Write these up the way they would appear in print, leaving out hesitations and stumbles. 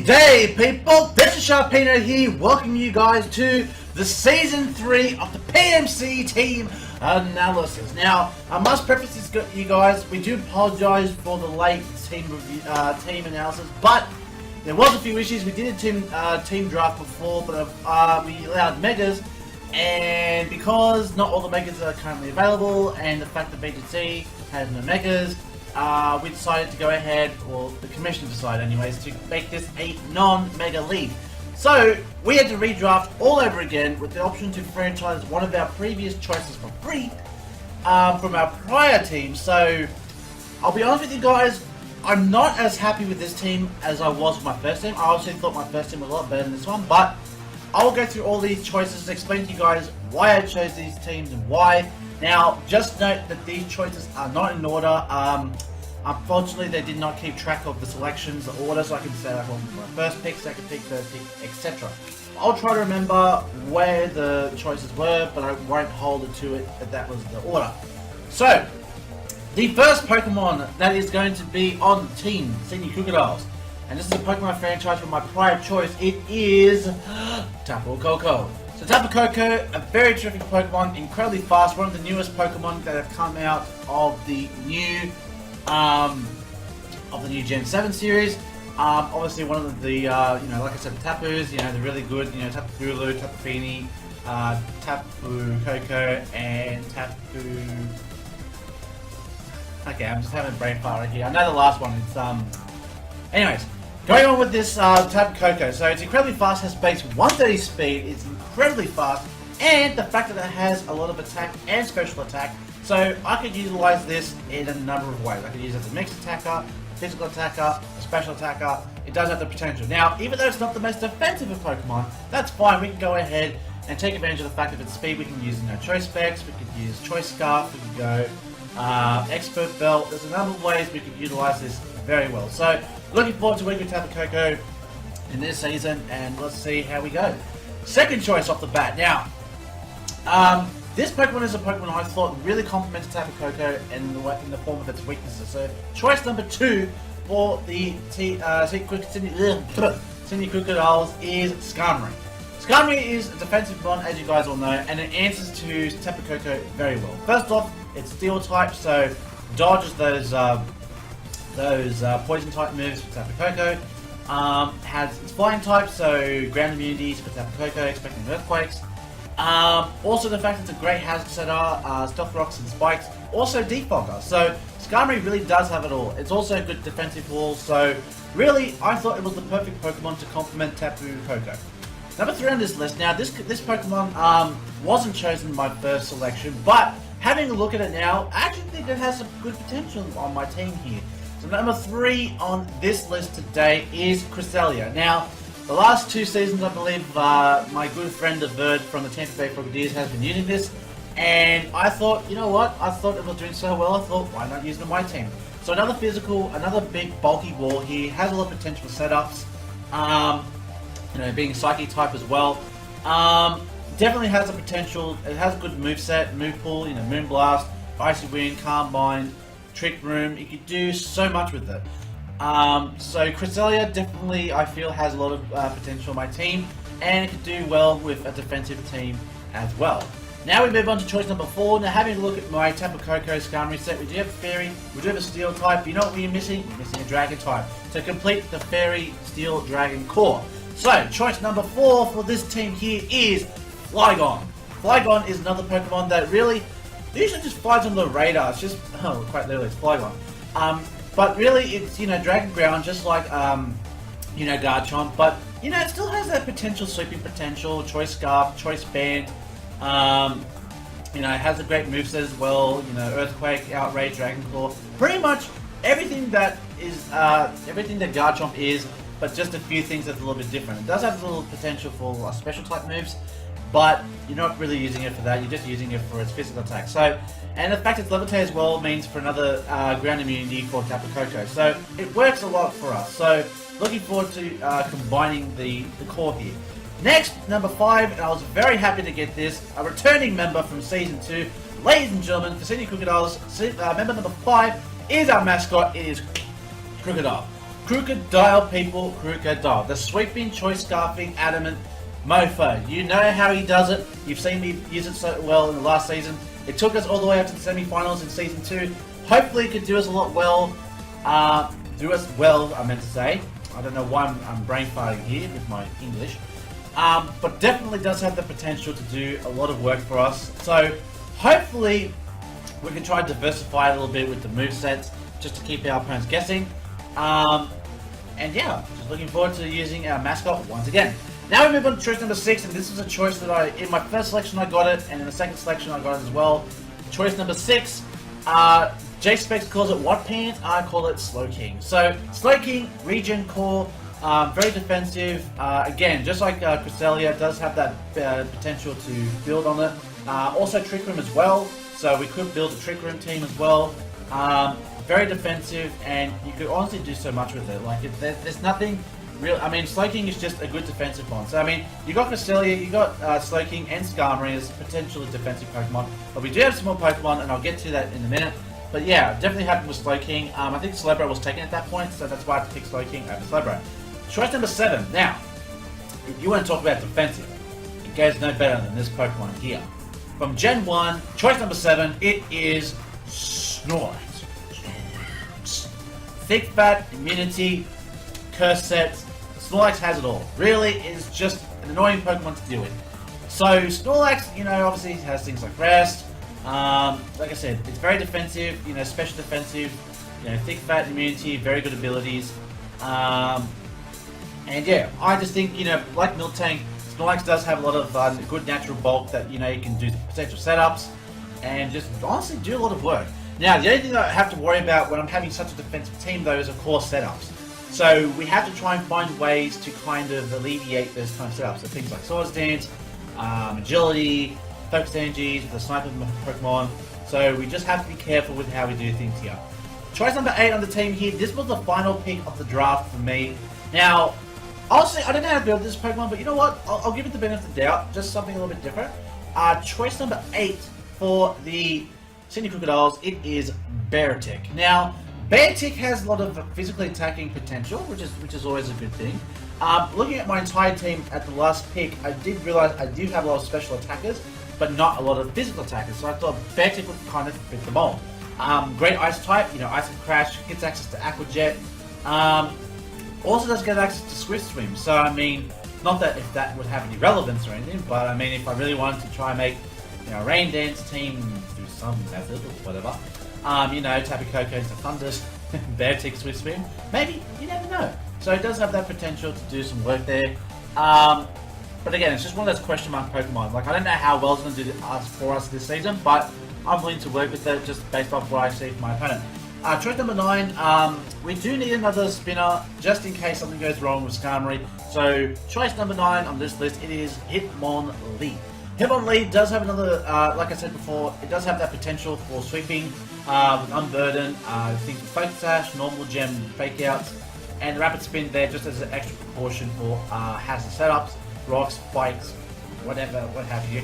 Good day, people! This is Sharpeeno here, welcoming you guys to the Season 3 of the PMC Team Analysis. Now, I must preface this, you guys, we do apologise for the late team analysis, but there was a few issues. We did a team draft before, but we allowed Megas, and because not all the Megas are currently available, and the fact that BGC has no Megas, we decided to go ahead, or the commission decided anyways, to make this a non-Mega League. So, we had to redraft all over again with the option to franchise one of our previous choices for free from our prior team. So, I'll be honest with you guys, I'm not as happy with this team as I was with my first team. I obviously thought my first team was a lot better than this one, but I will go through all these choices and explain to you guys why I chose these teams and why. Now, just note that these choices are not in order. Unfortunately, they did not keep track of the selections, the order, so I can say like, well, my first pick, second pick, third pick, etc. I'll try to remember where the choices were, but I won't hold it to it that was the order. So, the first Pokemon that is going to be on the team, Sydney Crocodiles, and this is a Pokemon franchise from my prior choice, it is Tapu Koko. So Tapu Koko, a very terrific Pokemon, incredibly fast, one of the newest Pokemon that have come out of the new Gen 7 series. Obviously one of the, like I said, Tapus, they're really good, Tapu Bulu, Tapu Fini, Tapu Koko, and Tapu... Okay, I'm just having a brain fart right here. I know the last one, it's, anyways, going on with this Tapu Koko. So it's incredibly fast, has base 130 speed, it's incredibly fast, and the fact that it has a lot of attack and special attack. So I could utilize this in a number of ways. I could use it as a mixed attacker, physical attacker, a special attacker. It does have the potential. Now, even though it's not the most defensive of Pokemon, that's fine. We can go ahead and take advantage of the fact of its speed. We can use Choice Specs, we could use Choice Scarf, we could go Expert Belt. There's a number of ways we could utilize this very well. So, looking forward to working with Tapu Koko in this season, and let's see how we go. Second choice off the bat. Now, this Pokemon is a Pokemon I thought really complements Tapu Koko in the form of its weaknesses. So, choice number 2 for the Sydney Crocodiles is Skarmory. Skarmory is a defensive one, as you guys all know, and it answers to Tapu Koko very well. First off, it's Steel type, so dodges those Poison type moves for Tapu Koko. Has its Flying type, so ground immunities for Tapu Koko, expecting Earthquakes. Also the fact it's a great hazard setter, Stealth Rocks and Spikes, also Defogger. So Skarmory really does have it all. It's also a good defensive wall, so really I thought it was the perfect Pokemon to complement Tapu Koko. Number 3 on this list. Now this Pokemon wasn't chosen in my first selection, but having a look at it now, I actually think it has some good potential on my team here. So number 3 on this list today is Cresselia. Now, the last 2 seasons, I believe, my good friend the Bird from the Tampa Bay Frogadiers has been using this, and I thought, you know what, I thought it was doing so well, I thought, why not use it on my team? So another physical, another big bulky wall here, has a lot of potential setups, being Psychic type as well. Definitely has the potential, it has a good moveset, move pool, Moonblast, Icy Wind, Calm Mind, Trick Room, you could do so much with it. So Cresselia definitely, I feel, has a lot of potential on my team, and it could do well with a defensive team as well. Now we move on to choice number 4. Now having a look at my Tapu Koko Skarmory set, we do have Fairy, we do have a Steel type. You know what we're missing? We're missing a Dragon type to complete the Fairy Steel Dragon core. So choice number 4 for this team here is Flygon. Flygon is another Pokemon that really usually just flies on the radar. It's just, quite literally, it's Flygon. But really, it's, Dragon Ground, just like, Garchomp, but, it still has that potential, sweeping potential, Choice Scarf, Choice Band, it has a great moveset as well, Earthquake, Outrage, Dragon Claw, pretty much everything that is, everything that Garchomp is, but just a few things that's a little bit different. It does have a little potential for special type moves, but you're not really using it for that, you're just using it for its physical attack. So, and the fact it's Levitate as well means for another ground immunity for Tapu Koko. So, it works a lot for us. So, looking forward to combining the core here. Next, number 5, and I was very happy to get this, a returning member from Season 2. Ladies and gentlemen, for Sydney Crocodiles, member number 5 is our mascot, it is Crocodile. Crocodile, people, Crocodile. The sweeping, choice scarfing, adamant mofo. You know how he does it. You've seen me use it so well in the last season. It took us all the way up to the semi-finals in Season 2. Hopefully it could do us a lot well. I meant to say. I don't know why I'm brain farting here with my English. But definitely does have the potential to do a lot of work for us. So hopefully we can try to diversify a little bit with the movesets just to keep our opponents guessing. And yeah, just looking forward to using our mascot once again. Now we move on to choice number 6, and this is a choice that in my first selection I got it, and in the second selection I got it as well. Choice number 6, J-Specs calls it what pants? I call it Slowking. So, Slowking, regen core, very defensive. Again, just like Cresselia, does have that potential to build on it. Also Trick Room as well, so we could build a Trick Room team as well. Very defensive, and you could honestly do so much with it. Like, there's nothing real. I mean, Slowking is just a good defensive one. So, I mean, you got Cresselia, you got Slowking and Skarmory as potentially defensive Pokemon. But we do have some more Pokemon, and I'll get to that in a minute. But yeah, definitely happy with Slowking. I think Celebro was taken at that point, so that's why I had to pick Slowking over Celebro. Choice number 7. Now, if you want to talk about defensive, it goes no better than this Pokemon here. From Gen 1, choice number 7, it is Snorlax. Thick Fat, Immunity, Curse Sets. Snorlax has it all. Really, it's just an annoying Pokemon to deal with. So Snorlax, you know, obviously has things like Rest. Like I said, it's very defensive, you know, special defensive, you know, thick fat immunity, very good abilities. And yeah, I just think, you know, like Miltank, Snorlax does have a lot of good natural bulk that, you know, you can do potential setups and just honestly do a lot of work. Now, the only thing that I have to worry about when I'm having such a defensive team, though, is of course setups. So we have to try and find ways to kind of alleviate those kind of setups. So things like Swords Dance, Agility, Focus Energies, the Sniper Pokemon. So we just have to be careful with how we do things here. Choice number 8 on the team here. This was the final pick of the draft for me. Now, honestly, I don't know how to build this Pokemon, but you know what? I'll give it the benefit of the doubt. Just something a little bit different. Choice number 8 for the Sydney Crocodiles, it is Beartic. Now, Beartic has a lot of physically attacking potential, which is always a good thing. Looking at my entire team at the last pick, I did realize I do have a lot of special attackers, but not a lot of physical attackers, so I thought Beartic would kind of fit the mold. Great Ice type, you know, Ice and Crash, gets access to Aqua Jet, also does get access to Swift Swim, so I mean, not that if that would have any relevance or anything, but I mean, if I really wanted to try and make, you know, a Rain Dance team through some method or whatever, you know, Tapu Koko into Thunders, Beartic Swift Swim, maybe, you never know. So it does have that potential to do some work there. But again, it's just one of those question mark Pokemon. Like, I don't know how well it's going to do for us this season, but I'm willing to work with it just based off what I see from my opponent. Choice number 9, we do need another spinner just in case something goes wrong with Skarmory. So choice number 9 on this list, it is Hitmonlee. Hitmonlee does have another, like I said before, it does have that potential for sweeping with Unburden, things with Focus Sash, normal gem fake outs, and Rapid Spin there just as an extra precaution for hazard setups, rocks, spikes, whatever, what have you.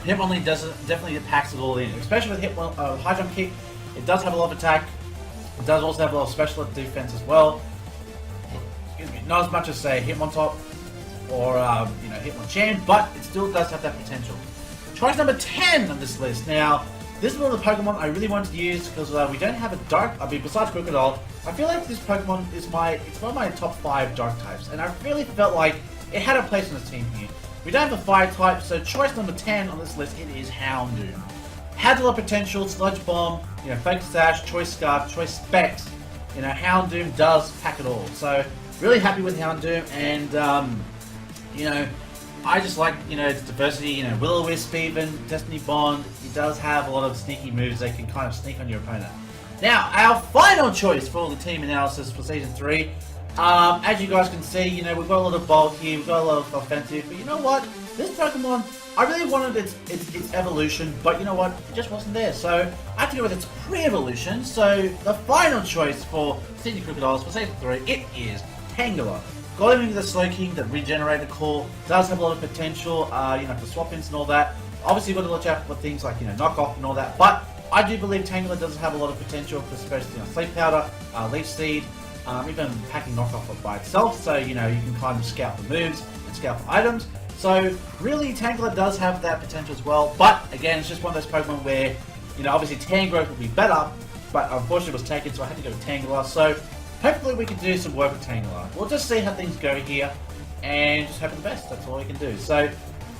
Hitmonlee definitely packs it all in, especially with High Jump Kick. It does have a lot of attack. It does also have a lot of special defense as well. Excuse me, not as much as say Hitmontop or you know, Hitmonchan, but it still does have that potential. Choice number 10 on this list. Now, this is one of the Pokemon I really wanted to use because we don't have a dark. I mean, besides Crocodile, I feel like this Pokemon is it's one of my top 5 dark types, and I really felt like it had a place on this team here. We don't have a fire type, so choice number 10 on this list, it is Houndoom. Has a lot of potential, Sludge Bomb, you know, Focus Sash, Choice Scarf, Choice Specs. You know, Houndoom does pack it all. So, really happy with Houndoom, and you know, I just like, you know, its diversity, you know, Will-O-Wisp even, Destiny Bond. It does have a lot of sneaky moves that can kind of sneak on your opponent. Now, our final choice for the team analysis for Season 3. As you guys can see, you know, we've got a lot of bulk here, we've got a lot of offensive, but you know what? This Pokemon, I really wanted its evolution, but you know what? It just wasn't there. So, I have to go with its pre-evolution. So, the final choice for Sydney Crocodiles for Season 3, it is Tangela. Got him into the Slowking, the regenerated core, does have a lot of potential, you know, for swap-ins and all that. Obviously, you've got to watch out for things like, you know, knockoff and all that, but I do believe Tangela does have a lot of potential, especially, you know, Sleep Powder, Leaf Seed, even packing knockoff by itself, so you know you can kind of scout the moves and scout for items. So really, Tangela does have that potential as well, but again, it's just one of those Pokemon where, you know, obviously Tangrowth would be better, but unfortunately it was taken, so I had to go with Tangela. So hopefully we can do some work with Tangela. We'll just see how things go here, and just hope for the best. That's all we can do. So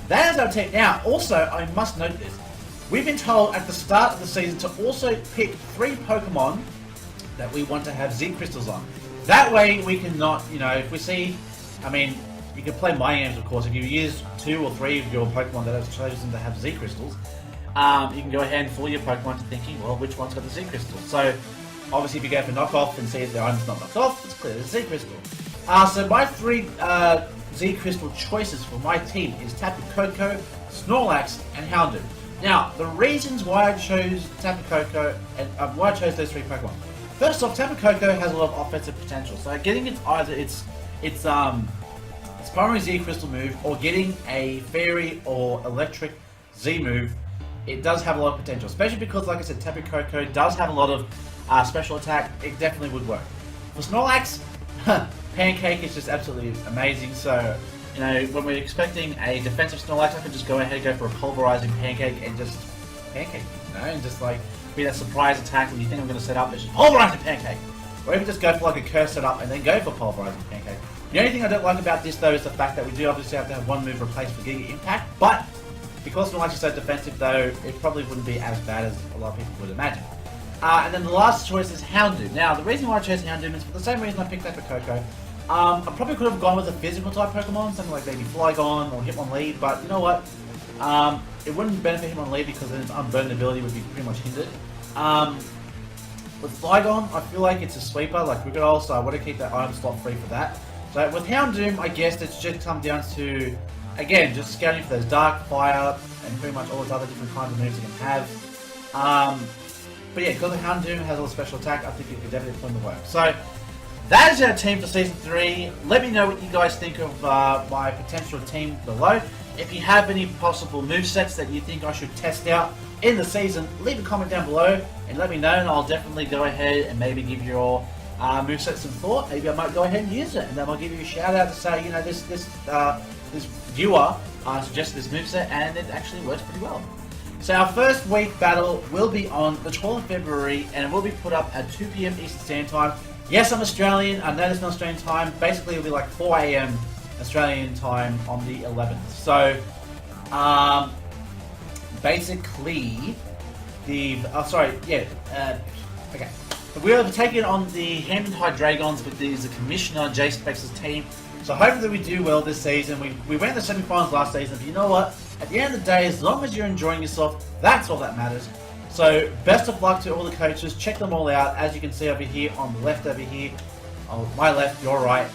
that is our team. Now, also, I must note this. We've been told at the start of the season to also pick 3 Pokemon that we want to have Z Crystals on. That way we can not, you know, if we see, I mean, you can play my games, of course. If you use 2 or 3 of your Pokemon that have chosen to have Z Crystals, you can go ahead and fool your Pokemon to thinking, well, which one's got the Z Crystal? So, obviously, if you go for knockoff and see if the item's not knocked off, it's clear it's Z Crystal. So my 3 Z Crystal choices for my team is Tapu Koko, Snorlax, and Houndoom. Now, the reasons why I chose Tapu Koko and why I chose those 3 Pokemon. First off, Tapu Koko has a lot of offensive potential. So getting either its primary Z Crystal move or getting a Fairy or Electric Z move, it does have a lot of potential. Especially because, like I said, Tapu Koko does have a lot of special attack. It definitely would work. For Snorlax, Pancake is just absolutely amazing. So, you know, when we're expecting a defensive Snorlax, I could just go ahead and go for a pulverizing Pancake and just Pancake, you know, and just like be that surprise attack when you think I'm going to set up, it's just pulverizing Pancake. Or even just go for like a curse setup and then go for pulverizing Pancake. The only thing I don't like about this though is the fact that we do obviously have to have one move replaced for Giga Impact, but because Snorlax is so defensive though, it probably wouldn't be as bad as a lot of people would imagine. And then the last choice is Houndoom. Now, the reason why I chose Houndoom is for the same reason I picked up a Koko. I probably could have gone with a physical type Pokemon, something like maybe Flygon or Hitmonlee, but you know what? It wouldn't benefit Hitmonlee because its unburdened ability would be pretty much hindered. With Flygon, I feel like it's a sweeper, like Krookodile, so I want to keep that item slot free for that. So with Houndoom, I guess it's just come down to, again, just scouting for those Dark, Fire, and pretty much all those other different kinds of moves you can have. But yeah, because the Houndoom has all the special attack, I think it could definitely put in the work. So that is our team for Season 3. Let me know what you guys think of my potential team below. If you have any possible movesets that you think I should test out in the season, leave a comment down below and let me know, and I'll definitely go ahead and maybe give your moveset some thought. Maybe I might go ahead and use it, and then I'll give you a shout out to say, you know, this viewer suggested this moveset and it actually works pretty well. So our first week battle will be on the 12th of February and it will be put up at 2 PM Eastern Standard Time. Yes, I'm Australian. I know it's not Australian time. Basically, it'll be like 4 AM Australian time on the 11th. So, basically, okay. We're taking on the Hampton High Dragons with the Commissioner Jay Specs' team. So hopefully we do well this season. We went to the semi-finals last season, but you know what? At the end of the day, as long as you're enjoying yourself, that's all that matters. So best of luck to all the coaches. Check them all out. As you can see over here on the left over here. On my left, your right.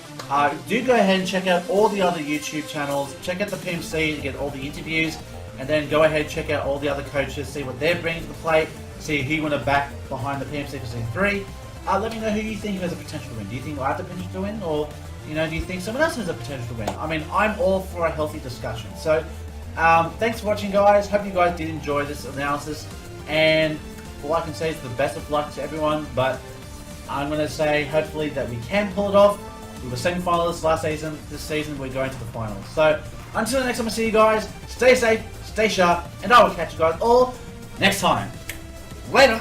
Do go ahead and check out all the other YouTube channels. Check out the PMC to get all the interviews. And then go ahead and check out all the other coaches. See what they're bringing to the plate. See who you want to back behind the PMC for Season 3. Let me know who you think has a potential to win. Do you think I have the potential to win? Or, you know, do you think someone else has a potential to win? I mean, I'm all for a healthy discussion. So, thanks for watching, guys. Hope you guys did enjoy this analysis. And all I can say is the best of luck to everyone. But I'm going to say, hopefully, that we can pull it off. We were semi-finalists last season. This season, we're going to the finals. So, until the next time I see you guys, stay safe, stay sharp, and I will catch you guys all next time. Later!